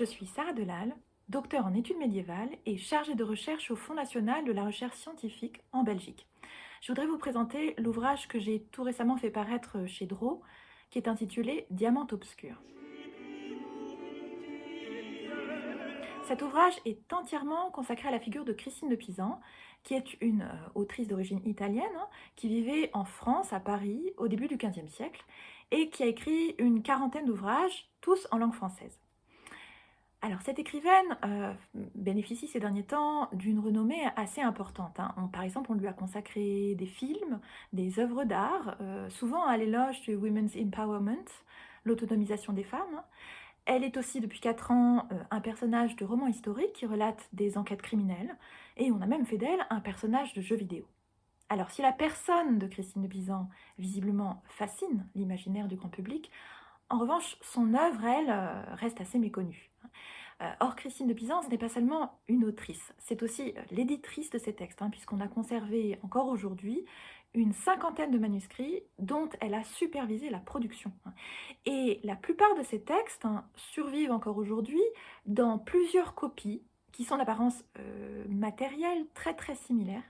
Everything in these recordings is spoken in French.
je suis Sarah Delal, docteure en études médiévales et chargée de recherche au Fonds national de la recherche scientifique en Belgique. Je voudrais vous présenter l'ouvrage que j'ai tout récemment fait paraître chez Draw, qui est intitulé Diamant obscur. Cet ouvrage est entièrement consacré à la figure de Christine de Pisan, qui est une autrice d'origine italienne, qui vivait en France, à Paris, au début du XVe siècle, et qui a écrit une quarantaine d'ouvrages, tous en langue française. Alors, cette écrivaine bénéficie ces derniers temps d'une renommée assez importante, hein. Par exemple, on lui a consacré des films, des œuvres d'art, souvent à l'éloge du Women's Empowerment, l'autonomisation des femmes, hein. Elle est aussi, depuis 4 ans, un personnage de roman historique qui relate des enquêtes criminelles, et on a même fait d'elle un personnage de jeu vidéo. Alors, si la personne de Christine de Pisan, visiblement, fascine l'imaginaire du grand public, en revanche, son œuvre, elle, reste assez méconnue. Or, Christine de Pisan, ce n'est pas seulement une autrice, c'est aussi l'éditrice de ces textes, hein, puisqu'on a conservé encore aujourd'hui une cinquantaine de manuscrits dont elle a supervisé la production, hein. Et la plupart de ces textes, hein, survivent encore aujourd'hui dans plusieurs copies qui sont d'apparence matérielle très très similaire,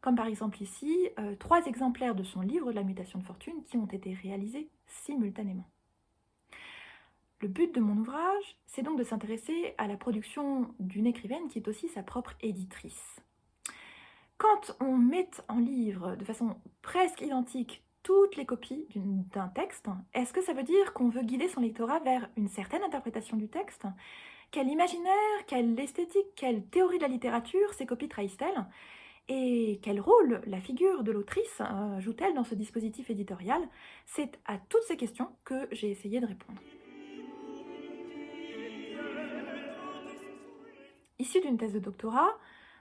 comme par exemple ici 3 exemplaires de son livre de la mutation de fortune qui ont été réalisés simultanément. Le but de mon ouvrage, c'est donc de s'intéresser à la production d'une écrivaine qui est aussi sa propre éditrice. Quand on met en livre de façon presque identique toutes les copies d'un texte, est-ce que ça veut dire qu'on veut guider son lectorat vers une certaine interprétation du texte? Quel imaginaire, quelle esthétique, quelle théorie de la littérature ces copies trahissent-elles? Et quel rôle la figure de l'autrice joue-t-elle dans ce dispositif éditorial? C'est à toutes ces questions que j'ai essayé de répondre. Issu d'une thèse de doctorat,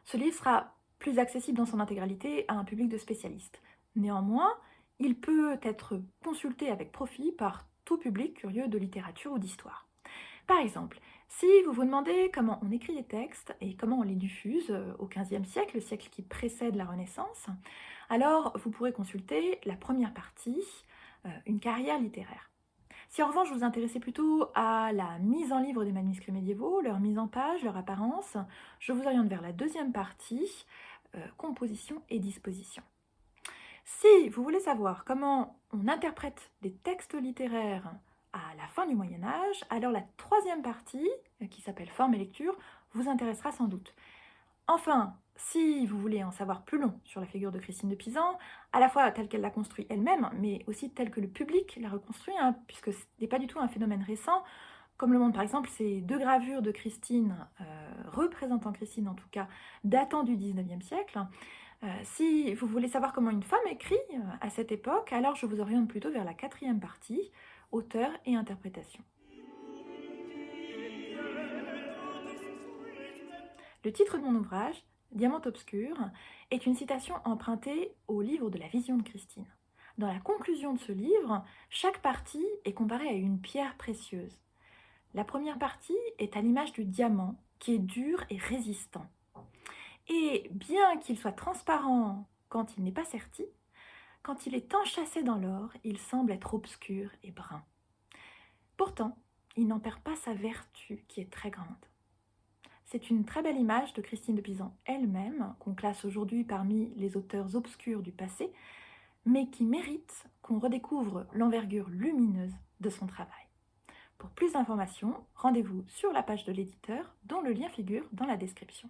ce livre sera plus accessible dans son intégralité à un public de spécialistes. Néanmoins, il peut être consulté avec profit par tout public curieux de littérature ou d'histoire. Par exemple, si vous vous demandez comment on écrit des textes et comment on les diffuse au XVe siècle, le siècle qui précède la Renaissance, alors vous pourrez consulter la première partie, une carrière littéraire. Si en revanche vous vous intéressez plutôt à la mise en livre des manuscrits médiévaux, leur mise en page, leur apparence, je vous oriente vers la deuxième partie, composition et disposition. Si vous voulez savoir comment on interprète des textes littéraires à la fin du Moyen-Âge, alors la troisième partie, qui s'appelle forme et lecture, vous intéressera sans doute. Enfin, si vous voulez en savoir plus long sur la figure de Christine de Pisan, à la fois telle qu'elle l'a construit elle-même, mais aussi telle que le public l'a reconstruit, hein, puisque ce n'est pas du tout un phénomène récent, comme le montrent par exemple ces 2 gravures de Christine, représentant Christine en tout cas, datant du XIXe siècle. Si vous voulez savoir comment une femme écrit à cette époque, alors je vous oriente plutôt vers la quatrième partie, auteur et interprétation. Le titre de mon ouvrage, Diamant obscur, est une citation empruntée au livre de la vision de Christine. Dans la conclusion de ce livre, chaque partie est comparée à une pierre précieuse. La première partie est à l'image du diamant, qui est dur et résistant. Et bien qu'il soit transparent quand il n'est pas serti, quand il est enchâssé dans l'or, il semble être obscur et brun. Pourtant, il n'en perd pas sa vertu qui est très grande. C'est une très belle image de Christine de Pisan elle-même, qu'on classe aujourd'hui parmi les auteurs obscurs du passé, mais qui mérite qu'on redécouvre l'envergure lumineuse de son travail. Pour plus d'informations, rendez-vous sur la page de l'éditeur, dont le lien figure dans la description.